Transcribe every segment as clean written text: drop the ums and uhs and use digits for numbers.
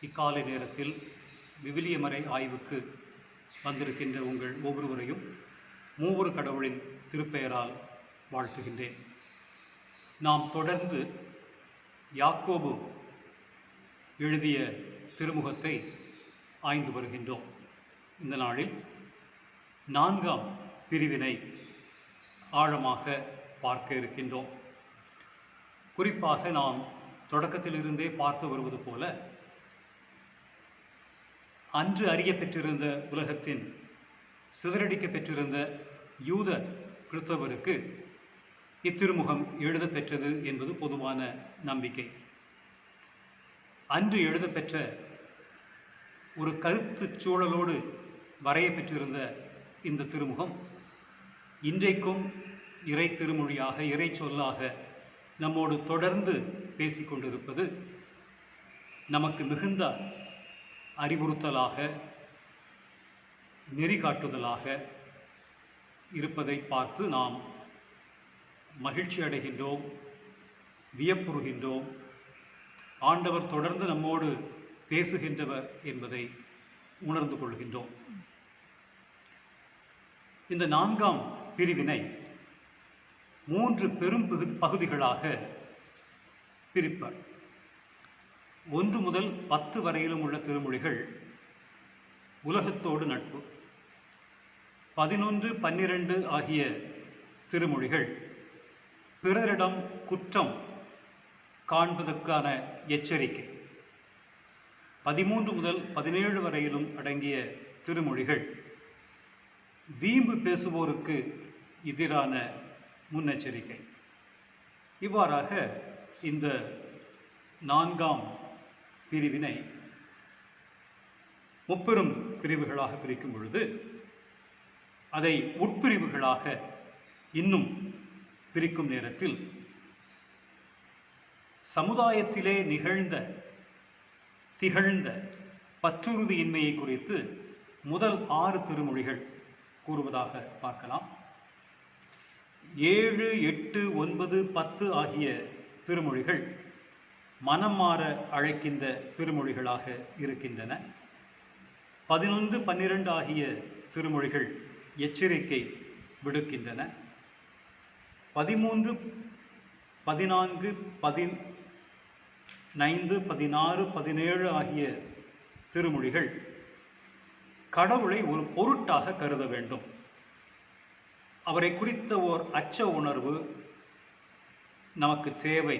இக்காலை நேரத்தில் விவிலியமறை ஆய்வுக்கு வந்திருக்கின்ற உங்கள் ஒவ்வொருவரையும் மூவொரு கடவுளின் திருப்பெயரால் வாழ்த்துகின்றேன். நாம் தொடர்ந்து யாக்கோபு எழுதிய திருமுகத்தை ஆய்ந்து வருகின்றோம். இந்த நாளில் 4ஆம் பிரிவினை ஆழமாக பார்க்க இருக்கின்றோம். குறிப்பாக நாம் தொடக்கத்திலிருந்தே பார்த்து வருவது போல, அன்று அறிய பெற்றிருந்த உலகத்தின் சிதறடிக்க பெற்றிருந்த யூத கிறிஸ்தவருக்கு இத்திருமுகம் எழுத பெற்றது என்பது பொதுவான நம்பிக்கை. அன்று எழுதப்பெற்ற ஒரு கருத்து சூழலோடு வரைய பெற்றிருந்த இந்த திருமுகம் இன்றைக்கும் இறை திருமொழியாக, இறை சொல்லாக நம்மோடு தொடர்ந்து பேசிக்கொண்டிருப்பது நமக்கு மிகுந்த அறிவுறுத்தலாக, நெறி காட்டுதலாக இருப்பதை பார்த்து நாம் மகிழ்ச்சி அடைகின்றோம், வியப்புறுகின்றோம். ஆண்டவர் தொடர்ந்து நம்மோடு பேசுகின்றவர் என்பதை உணர்ந்து கொள்கின்றோம். இந்த 4ஆம் பிரிவினை 3 பெரும் பகுதிகளாக பிரிப்பார். 1 முதல் 10 வரையிலும் உள்ள திருமொழிகள் உலகத்தோடு நட்பு. 11, 12 ஆகிய திருமொழிகள் பிறரிடம் குற்றம் காண்பதற்கான எச்சரிக்கை. 13 முதல் 17 வரையிலும் அடங்கிய திருமொழிகள் வீம்பு பேசுவோருக்கு எதிரான முன்னெச்சரிக்கை. இவ்வாறாக இந்த 4ஆம் பிரிவினை முப்பெரும் பிரிவுகளாக பிரிக்கும் பொழுது அதை உட்பிரிவுகளாக இன்னும் பிரிக்கும் நேரத்தில் சமுதாயத்திலே திகழ்ந்த பற்றுறுதியின்மையை குறித்து முதல் 6 திருமொழிகள் கூறுவதாக பார்க்கலாம். 7, 8, 9, 10 ஆகிய திருமொழிகள் மனம் மாற அழைக்கின்ற திருமொழிகளாக இருக்கின்றன. 11, 12 ஆகிய திருமொழிகள் எச்சரிக்கை விடுக்கின்றன. 13, 14, 15, 16, 17 ஆகிய திருமொழிகள் கடவுளை ஒரு பொருட்டாக கருத வேண்டும், அவரை குறித்த ஓர் அச்ச உணர்வு நமக்கு தேவை,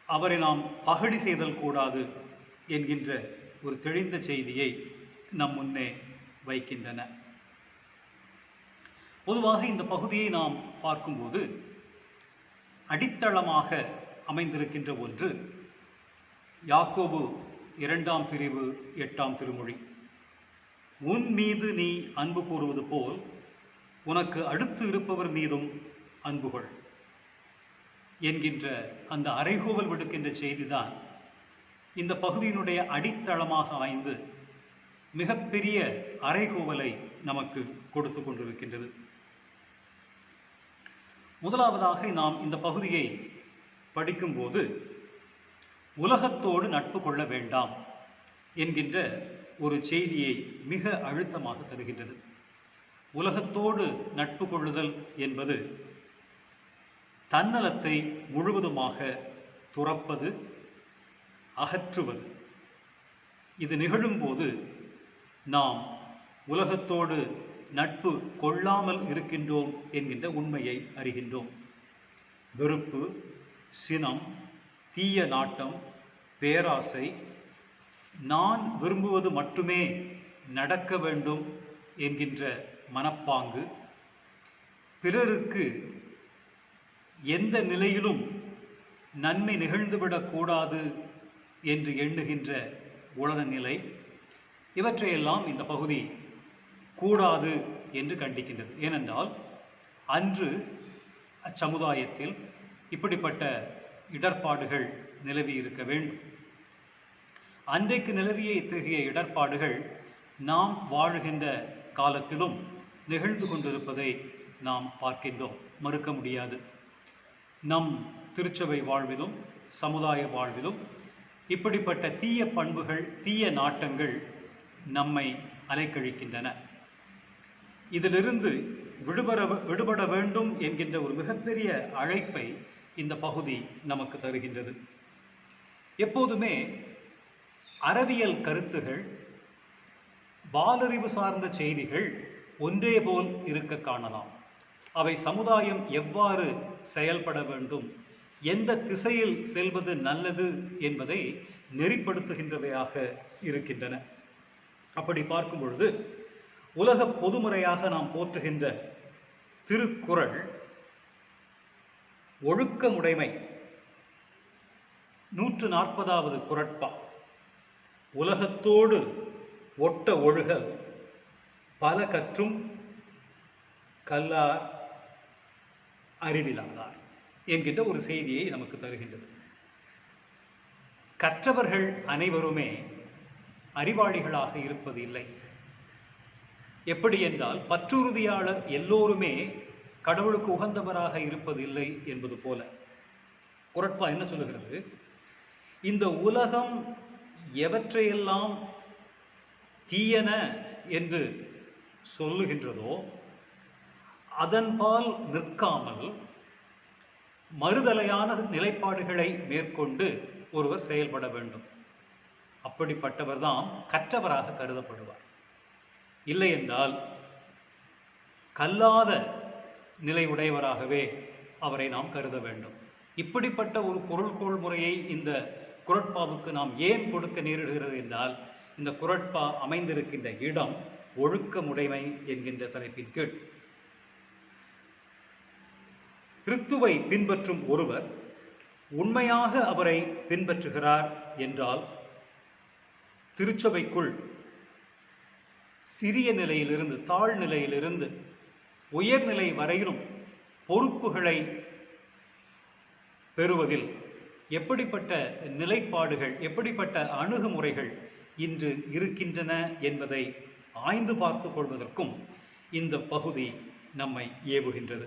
அவரை நாம் பகடி செய்தல் கூடாது என்கின்ற ஒரு தெளிந்த செய்தியை நம் முன்னே வைக்கின்றன. பொதுவாக இந்த பகுதியை நாம் பார்க்கும்போது அடித்தளமாக அமைந்திருக்கின்ற ஒன்று யாக்கோபு 2ஆம் பிரிவு 8ஆம் திருமொழி. உன் மீது நீ அன்பு கூறுவது போல் உனக்கு அடுத்து இருப்பவர் மீதும் அன்புகள் என்கின்ற அந்த அறைகூவல் விடுக்கின்ற செய்திதான் இந்த பகுதியினுடைய அடித்தளமாக அமைந்து மிகப்பெரிய அறைகூவலை நமக்கு கொடுத்து கொண்டிருக்கின்றது. முதலாவதாக நாம் இந்த பகுதியை படிக்கும்போது உலகத்தோடு நட்பு கொள்ள வேண்டாம் என்கின்ற ஒரு செய்தியை மிக அழுத்தமாக தருகின்றது. உலகத்தோடு நட்பு கொள்ளுதல் என்பது தன்னலத்தை முழுவதுமாக துறப்பது, அகற்றுவது. இது நிகழும்போது நாம் உலகத்தோடு நட்பு கொள்ளாமல் இருக்கின்றோம் என்கின்ற உண்மையை அறிகின்றோம். வெறுப்பு, சினம், தீய நாட்டம், பேராசை, நான் விரும்புவது மட்டுமே நடக்க வேண்டும் என்கின்ற மனப்பாங்கு, பிறருக்கு எந்த நிலையிலும் நன்மை நிகழ்ந்துவிடக்கூடாது என்று எண்ணுகின்ற உளநிலை, இவற்றையெல்லாம் இந்த பகுதி கூடாது என்று கண்டிக்கின்றது. ஏனென்றால் அன்று அச்சமுதாயத்தில் இப்படிப்பட்ட இடர்பாடுகள் நிலவி இருக்க வேண்டும். அன்றைக்கு நிலவிய இத்தகைய இடர்பாடுகள் நாம் வாழுகின்ற காலத்திலும் நிகழ்ந்து கொண்டிருப்பதை நாம் பார்க்கின்றோம், மறுக்க முடியாது. நம் திருச்சபை வாழ்விலும் சமுதாய வாழ்விலும் இப்படிப்பட்ட தீய பண்புகள், தீய நாட்டங்கள் நம்மை அலைக்கழிக்கின்றன. இதிலிருந்து விடுபட வேண்டும் என்கின்ற ஒரு மிகப்பெரிய அழைப்பை இந்த பகுதி நமக்கு தருகின்றது. எப்போதுமே அறிவியல் கருத்துகள், பாலறிவு சார்ந்த செய்திகள் ஒன்றே போல் இருக்க காணலாம். அவை சமுதாயம் எவ்வாறு செயல்பட வேண்டும், எந்த திசையில் செல்வது நல்லது என்பதை நெறிப்படுத்துகின்றவையாக இருக்கின்றன. அப்படி பார்க்கும் பொழுது உலக பொதுமுறையாக நாம் போற்றுகின்ற திருக்குறள் ஒழுக்கமுடைமை 140வது குறட்பா, உலகத்தோடு ஒட்ட ஒழுகல் பல கற்றும் கல்லார் அறிவிலாதார் என்கின்ற ஒரு செய்தியை நமக்கு தருகின்றது. கற்றவர்கள் அனைவருமே அறிவாளிகளாக இருப்பது இல்லை. எப்படி என்றால், பற்றுறுதியாளர் எல்லோருமே கடவுளுக்கு உகந்தவராக இருப்பதில்லை என்பது போல குறட்பா என்ன சொல்லுகிறது? இந்த உலகம் எவற்றையெல்லாம் தீயன என்று சொல்லுகின்றதோ அதன்பால் நிற்காமல் மறுதலையான நிலைப்பாடுகளை மேற்கொண்டு ஒருவர் செயல்பட வேண்டும். அப்படிப்பட்டவர்தான் கற்றவராக கருதப்படுவார். இல்லை என்றால் கல்லாத நிலை உடையவராகவே அவரை நாம் கருத வேண்டும். இப்படிப்பட்ட ஒரு பொருள்கோள் முறையை இந்த குறட்பாவுக்கு நாம் ஏன் கொடுக்க நேரிடுகிறது என்றால், இந்த குறட்பா அமைந்திருக்கின்ற இடம் ஒழுக்கமுடைமை என்கின்ற தலைப்பின் கீழ். கிறிஸ்துவை பின்பற்றும் ஒருவர் உண்மையாக அவரை பின்பற்றுகிறார் என்றால், திருச்சபைக்குள் சிறிய நிலையிலிருந்து தாழ்நிலையிலிருந்து உயர்நிலை வரையிலும் பொறுப்புகளை பெறுவதில் எப்படிப்பட்ட நிலைப்பாடுகள், எப்படிப்பட்ட அணுகுமுறைகள் இன்று இருக்கின்றன என்பதை ஆய்ந்து பார்த்து கொள்வதற்கும் இந்த பகுதி நம்மை ஏவுகின்றது.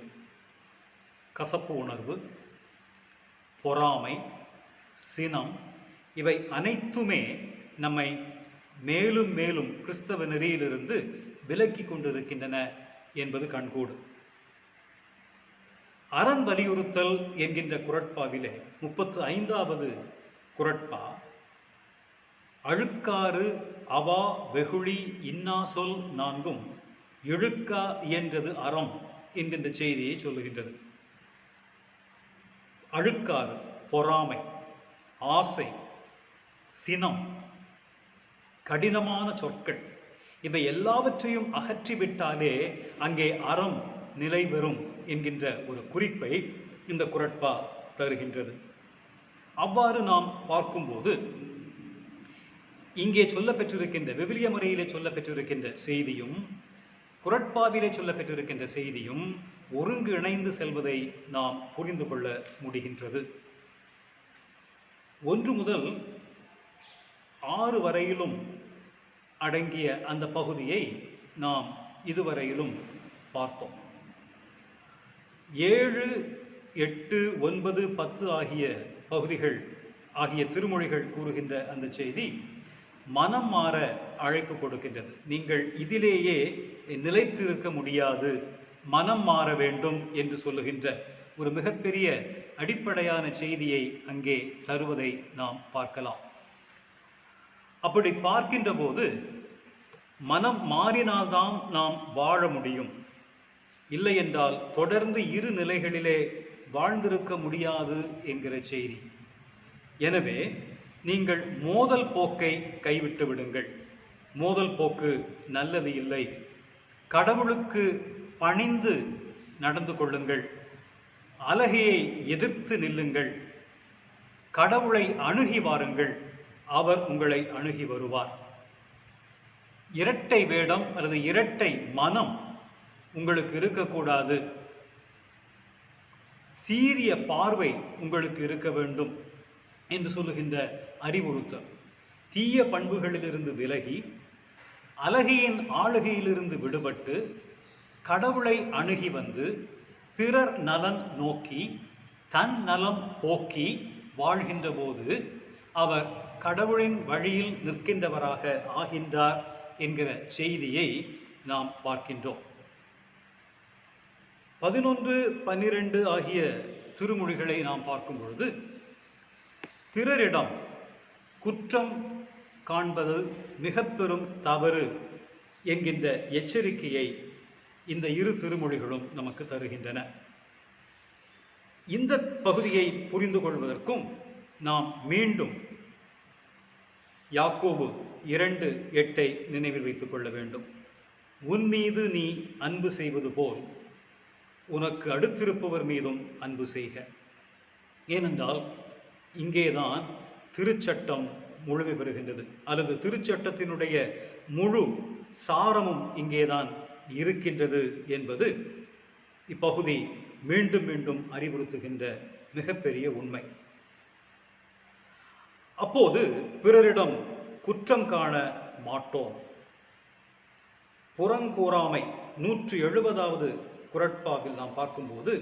கசப்பு உணர்வு, பொறாமை, சினம் இவை அனைத்துமே நம்மை மேலும் மேலும் கிறிஸ்தவ நெறியிலிருந்து விலக்கி கொண்டிருக்கின்றன என்பது கண்கூடு. அறம் வலியுறுத்தல் என்கின்ற குறட்பாவிலே 35வது குறட்பா, அழுக்காறு அவா வெகுளி இன்னா சொல் நான்கும் இழுக்கா இயன்றது அறம் என்கின்ற செய்தியை சொல்லுகின்றது. அழுக்காறு, பொறாமை, ஆசை, சினம், கடினமான சொற்கள் இவை எல்லாவற்றையும் அகற்றிவிட்டாலே அங்கே அறம் நிலை பெறும் என்கின்ற ஒரு குறிப்பை இந்த குறட்பா தருகின்றது. அவ்வாறு நாம் பார்க்கும்போது இங்கே சொல்லப்பெற்றிருக்கின்ற விவிலிய முறையிலே சொல்லப்பெற்றிருக்கின்ற செய்தியும் குறட்பாவிலே சொல்லப்பெற்றிருக்கின்ற செய்தியும் ஒருங்கு இணைந்து செல்வதை நாம் புரிந்து கொள்ள முடிகின்றது. 1 முதல் 6 வரையிலும் அடங்கிய அந்த பகுதியை நாம் இதுவரையிலும் பார்த்தோம். 7, 8, 9, 10 ஆகிய பகுதிகள் ஆகிய திருமொழிகள் கூறுகின்ற அந்த செய்தி மனம் மாற அழைப்பு கொடுக்கின்றது. நீங்கள் இதிலேயே நிலைத்திருக்க முடியாது, மனம் மாற வேண்டும் என்று சொல்லுகின்ற ஒரு மிகப்பெரிய அடிப்படையான செய்தியை அங்கே தருவதை நாம் பார்க்கலாம். அப்படி பார்க்கின்ற போது மனம் மாறினால்தான் நாம் வாழ முடியும். இல்லை என்றால் தொடர்ந்து இரு நிலைகளிலே வாழ்ந்திருக்க முடியாது என்கிற செய்தி. எனவே நீங்கள் மோதல் போக்கை கைவிட்டு விடுங்கள். மோதல் போக்கு நல்லது இல்லை. கடவுளுக்கு பணிந்து நடந்து கொள்ளுங்கள். அலகையை எதிர்த்து நில்லுங்கள். கடவுளை அணுகி வாருங்கள். அவர் உங்களை அணுகி வருவார். இரட்டை வேடம் அல்லது இரட்டை மனம் உங்களுக்கு இருக்கக்கூடாது. சீரிய பார்வை உங்களுக்கு இருக்க வேண்டும் என்று சொல்லுகின்ற அறிவுறுத்தல். தீய பண்புகளிலிருந்து விலகி அலகையின் ஆளுகையிலிருந்து விடுபட்டு கடவுளை அணுகி வந்து பிறர் நலன் நோக்கி தன் நலம் போக்கி வாழ்கின்ற போது அவர் கடவுளின் வழியில் நிற்கின்றவராக ஆகின்றார் என்கிற செய்தியை நாம் பார்க்கின்றோம். 11, 12 ஆகிய திருமொழிகளை நாம் பார்க்கும் பொழுது பிறரிடம் குற்றம் காண்பது மிக பெரும் தவறு என்கின்ற எச்சரிக்கையை இந்த இரு திருமொழிகளும் நமக்கு தருகின்றன. இந்த பகுதியை புரிந்து கொள்வதற்கும் நாம் மீண்டும் யாக்கோபு 2:8 நினைவில் வைத்துக் கொள்ள வேண்டும். உன் மீது நீ அன்பு செய்வது போல் உனக்கு அடுத்திருப்பவர் மீதும் அன்பு செய்க. ஏனென்றால் இங்கேதான் திருச்சட்டம் முழுமை பெறுகின்றது, அல்லது திருச்சட்டத்தினுடைய முழு சாரமும் இங்கேதான் இருக்கின்றது என்பது இப்பகுதி மீண்டும் மீண்டும் அறிவுறுத்துகின்ற மிகப்பெரிய உண்மை. அப்போது பிறரிடம் குற்றம் காண மாட்டோம். புறங்கூறாமை 170வது குறட்பாவில் நாம் பார்க்கும்போது,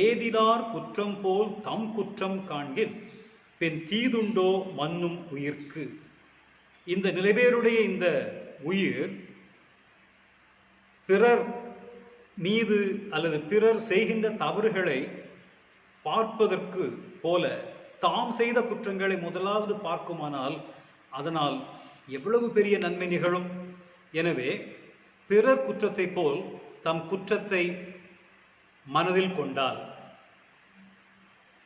ஏதிலார் குற்றம் போல் தம் குற்றம் காண்கில் பின் தீதுண்டோ மன்னும் உயிர்க்கு. இந்த நிலைபேருடைய இந்த உயிர் பிறர் மீது அல்லது பிறர் செய்கின்ற தவறுகளை பார்ப்பதற்கு போல தாம் செய்த குற்றங்களை முதலாவது பார்க்குமானால் அதனால் எவ்வளவு பெரிய நன்மை நிகழும். எனவே பிறர் குற்றத்தை போல் தம் குற்றத்தை மனதில் கொண்டால்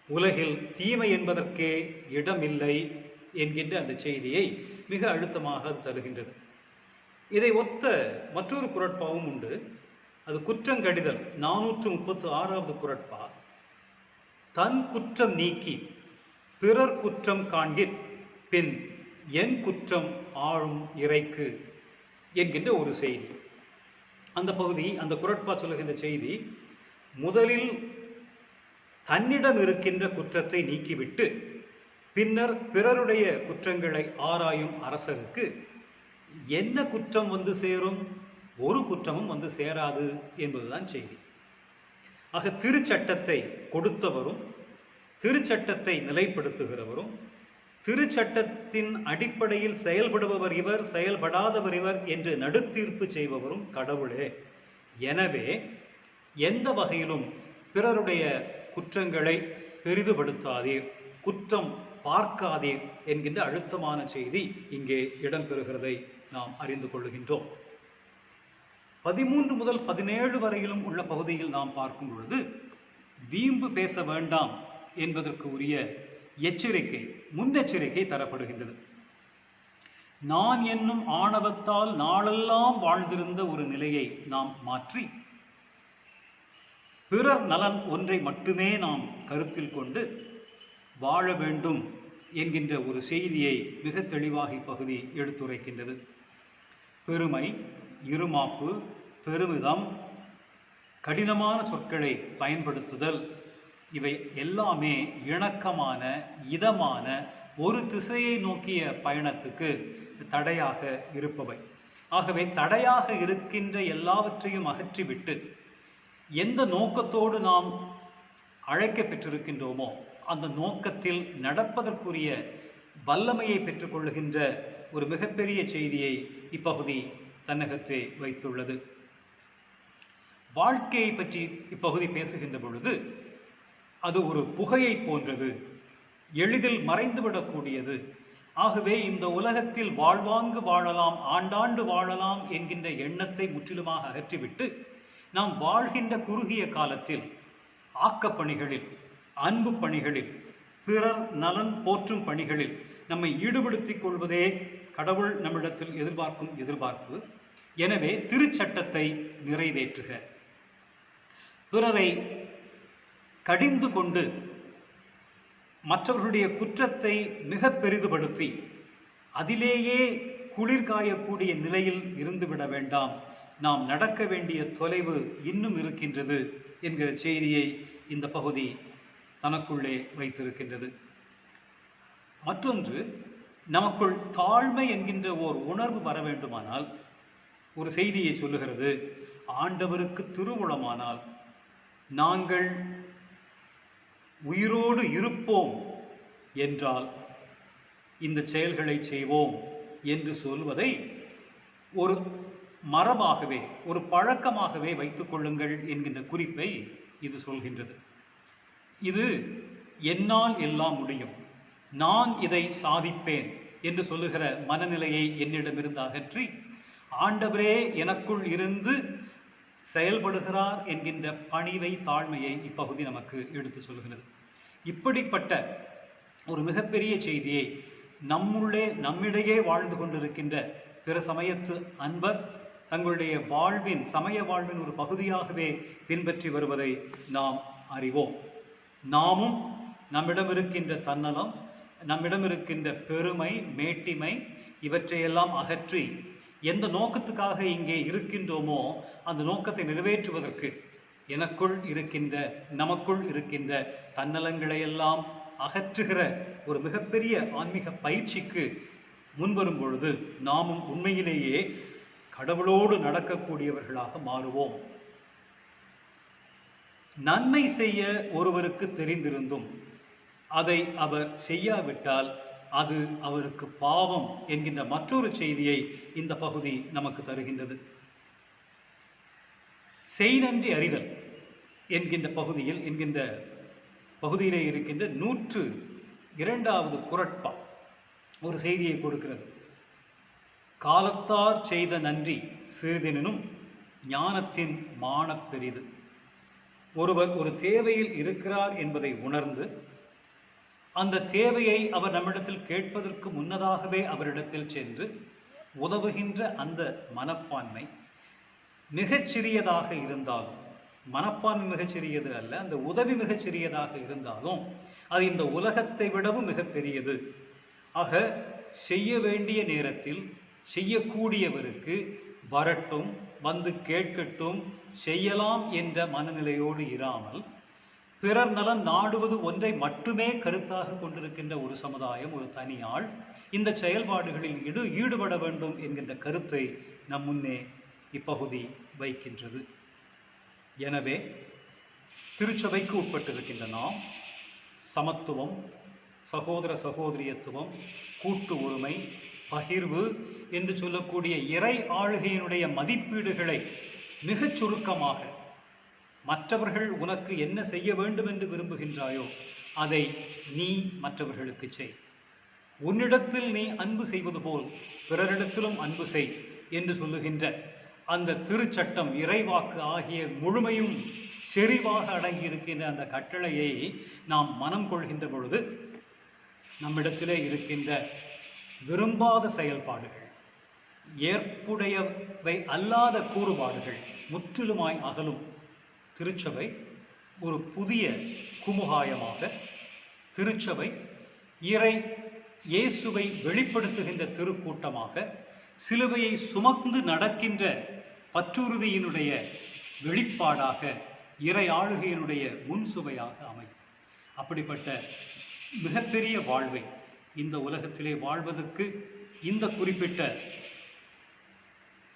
உலகில் தீமை என்பதற்கே இடமில்லை என்கின்ற அந்த செய்தியை மிக அழுத்தமாக தருகின்றது. இதை ஒத்த மற்றொரு குறட்பாவும் உண்டு. அது குற்றங்கடிதல் 436வது குறட்பா. தன் குற்றம் நீக்கி பிறர் குற்றம் காண்கிற் பின் என் குற்றம் ஆளும் இறைக்கு என்கின்ற ஒரு செய்தி. அந்த பகுதி, அந்த குறட்பா சொல்லுகின்ற செய்தி, முதலில் தன்னிடம் இருக்கின்ற குற்றத்தை நீக்கிவிட்டு பின்னர் பிறருடைய குற்றங்களை ஆராயும் அரசருக்கு என்ன குற்றம் வந்து சேரும்? ஒரு குற்றமும் வந்து சேராது என்பதுதான் செய்தி. ஆக திருச்சட்டத்தை கொடுத்தவரும் திருச்சட்டத்தை நிலைப்படுத்துகிறவரும் திருச்சட்டத்தின் அடிப்படையில் செயல்படுபவர் இவர், செயல்படாதவர் இவர் என்று நடுத்தீர்ப்பு செய்பவரும் கடவுளே. எனவே எந்த வகையிலும் பிறருடைய குற்றங்களை பெரிதுபடுத்தாதீர், குற்றம் பார்க்காதீர் என்கின்ற அழுத்தமான செய்தி இங்கே இடம்பெறுகிறதை நாம் அறிந்து கொள்ளுகின்றோம். 13 முதல் 17 வரையிலும் உள்ள பகுதியில் நாம் பார்க்கும் பொழுது வீம்பு பேச வேண்டாம் என்பதற்கு உரிய எச்சரிக்கை, முன்னெச்சரிக்கை தரப்படுகின்றது. நான் என்னும் ஆணவத்தால் நாளெல்லாம் வாழ்ந்திருந்த ஒரு நிலையை நாம் மாற்றி பிறர் நலன் ஒன்றை மட்டுமே நாம் கருத்தில் கொண்டு வாழ வேண்டும் என்கின்ற ஒரு செய்தியை மிக தெளிவாக இப்பகுதி எடுத்துரைக்கின்றது. பெருமை, இருமாப்பு, பெருமிதம், கடினமான சொற்களை பயன்படுத்துதல், இவை எல்லாமே இணக்கமான, இதமான, ஒரு திசையை நோக்கிய பயணத்துக்கு தடையாக இருப்பவை. ஆகவே தடையாக இருக்கின்ற எல்லாவற்றையும் அகற்றிவிட்டு எந்த நோக்கத்தோடு நாம் அழைக்க பெற்றிருக்கின்றோமோ அந்த நோக்கத்தில் நடப்பதற்குரிய வல்லமையை பெற்றுக்கொள்ளுகின்ற ஒரு மிகப்பெரிய செய்தியை இப்பகுதி தன்னகத்தே வைத்துள்ளது. வாழ்க்கையை பற்றி இப்பகுதி பேசுகின்ற பொழுது அது ஒரு புகையை போன்றது, எளிதில் மறைந்துவிடக்கூடியது. ஆகவே இந்த உலகத்தில் வாழ்வாங்கு வாழலாம், ஆண்டாண்டு வாழலாம் என்கின்ற எண்ணத்தை முற்றிலுமாக அகற்றிவிட்டு நாம் வாழ்கின்ற குறுகிய காலத்தில் ஆக்கப்பணிகளில், அன்பு பணிகளில், பிறர் நலன் போற்றும் பணிகளில் நம்மை ஈடுபடுத்திக் கொள்வதே கடவுள் நம்மிடத்தில் எதிர்பார்க்கும் எதிர்பார்ப்பு. எனவே திருச்சட்டத்தை நிறைவேற்றுக, பிறரை கடிந்து கொண்டு மற்றவர்களுடைய குற்றத்தை மிக பெரிதுபடுத்தி அதிலேயே குளிர் காயக்கூடிய நிலையில் இருந்துவிட வேண்டாம். நாம் நடக்க வேண்டிய தொலைவு இன்னும் இருக்கின்றது என்கிற செய்தியை இந்த பகுதி தனக்குள்ளே வைத்திருக்கின்றது. மற்றொன்று, நமக்குள் தாழ்மை என்கின்ற ஓர் உணர்வு வர வேண்டுமானால் ஒரு செய்தியை சொல்லுகிறது. ஆண்டவருக்கு திருவுளமானால் நாங்கள் உயிரோடு இருப்போம் என்றால் இந்த செயல்களை செய்வோம் என்று சொல்வதை ஒரு மரபாகவே, ஒரு பழக்கமாகவே வைத்துக் கொள்ளுங்கள் என்கின்ற குறிப்பை இது சொல்கின்றது. இது என்னால் எல்லாம் முடியும், நான் இதை சாதிப்பேன் என்று சொல்லுகிற மனநிலையை என்னிடமிருந்து அகற்றி, ஆண்டவரே எனக்குள் இருந்து செயல்படுகிறார் என்கின்ற பணிவை, தாழ்மையை இப்பகுதி நமக்கு எடுத்து சொல்கிறது. இப்படிப்பட்ட ஒரு மிகப்பெரிய செய்தியை நம்மிடையே வாழ்ந்து கொண்டிருக்கின்ற பிற சமயத்து அன்பர் தங்களுடைய வாழ்வின், சமய வாழ்வின் ஒரு பகுதியாகவே பின்பற்றி வருவதை நாம் அறிவோம். நாமும் நம்மிடம் இருக்கின்ற தன்னலம், நம்மிடம் இருக்கின்ற பெருமை, மேட்டிமை இவற்றையெல்லாம் அகற்றி எந்த நோக்கத்துக்காக இங்கே இருக்கின்றோமோ அந்த நோக்கத்தை நிறைவேற்றுவதற்கு எனக்குள் இருக்கின்ற, நமக்குள் இருக்கின்ற தன்னலங்களையெல்லாம் அகற்றுகிற ஒரு மிகப்பெரிய ஆன்மீக பயிற்சிக்கு முன்வரும் பொழுது நாமும் உண்மையிலேயே கடவுளோடு நடக்கக்கூடியவர்களாக மாறுவோம். நன்மை செய்ய ஒருவருக்கு தெரிந்திருந்தும் அதை அவர் செய்யாவிட்டால் அது அவருக்கு பாவம் என்கின்ற மற்றொரு செய்தியை இந்த பகுதி நமக்கு தருகின்றது. செய் நன்றி அறிதல் என்கின்ற பகுதியிலே இருக்கின்ற 102வது குறட்பா ஒரு செய்தியை கொடுக்கிறது. காலத்தார் செய்த நன்றி சிறிதெனினும் ஞானத்தின் மானப் பெரிது. ஒருவர் ஒரு தேவையில் இருக்கிறார் என்பதை உணர்ந்து அந்த தேவையை அவர் நம்மிடத்தில் கேட்பதற்கு முன்னதாகவே அவரிடத்தில் சென்று உதவுகின்ற அந்த மனப்பான்மை மிகச்சிறியதாக இருந்தாலும், மனப்பான்மை மிகச்சிறியது அல்ல, அந்த உதவி மிகச்சிறியதாக இருந்தாலும் அது இந்த உலகத்தை விடவும் மிகப்பெரியது. ஆக செய்ய வேண்டிய நேரத்தில் செய்யக்கூடியவருக்கு வரட்டும், வந்து கேட்கட்டும், செய்யலாம் என்ற மனநிலையோடு இராமல் பிறர் நலன் நாடுவது ஒன்றை மட்டுமே கருத்தாக கொண்டிருக்கின்ற ஒரு சமுதாயம், ஒரு தனியாள் இந்த செயல்பாடுகளில் ஈடுபட வேண்டும் என்கின்ற கருத்தை நம் முன்னே இப்பகுதி வைக்கின்றது. எனவே திருச்சபைக்கு உட்பட்டிருக்கின்ற நாம் சமத்துவம், சகோதர சகோதரியத்துவம், கூட்டு உரிமை, பகிர்வு என்று சொல்லக்கூடிய இறை ஆளுகையினுடைய மதிப்பீடுகளை மிகச் சுருக்கமாக, மற்றவர்கள் உனக்கு என்ன செய்ய வேண்டும் என்று விரும்புகின்றாயோ அதை நீ மற்றவர்களுக்கு செய், உன்னிடத்தில் நீ அன்பு செய்வது போல் பிறரிடத்திலும் அன்பு செய் என்று சொல்லுகின்ற அந்த திருச்சட்டம், இறைவாக்கு ஆகிய முழுமையும் செறிவாக அடங்கியிருக்கின்ற அந்த கட்டளையை நாம் மனம் கொள்கின்ற பொழுது நம்மிடத்திலே இருக்கின்ற விரும்பாத செயல்பாடுகள், ஏற்புடையவை அல்லாத கூறுபாடுகள் முற்றிலுமாய் அகலும். திருச்சபை ஒரு புதிய குமுகாயமாக, திருச்சபை இயேசுவை வெளிப்படுத்துகின்ற திருக்கூட்டமாக, சிலுவையை சுமந்து நடக்கின்ற பற்றுறுதியினுடைய வெளிப்பாடாக, இறை ஆளுகையினுடைய முன்சுவையாக அமையும். அப்படிப்பட்ட மிகப்பெரிய வாழ்வை இந்த உலகத்திலே வாழ்வதற்கு இந்த குறிப்பிட்ட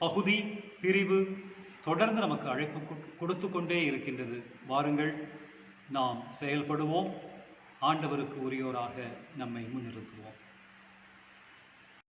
பகுதி, பிரிவு தொடர்ந்து நமக்கு அழைப்பு கொடுத்து கொண்டே இருக்கின்றது. வாருங்கள், நாம் செயல்படுவோம், ஆண்டவருக்கு உரியோராக நம்மை முன்னிறுத்துவோம்.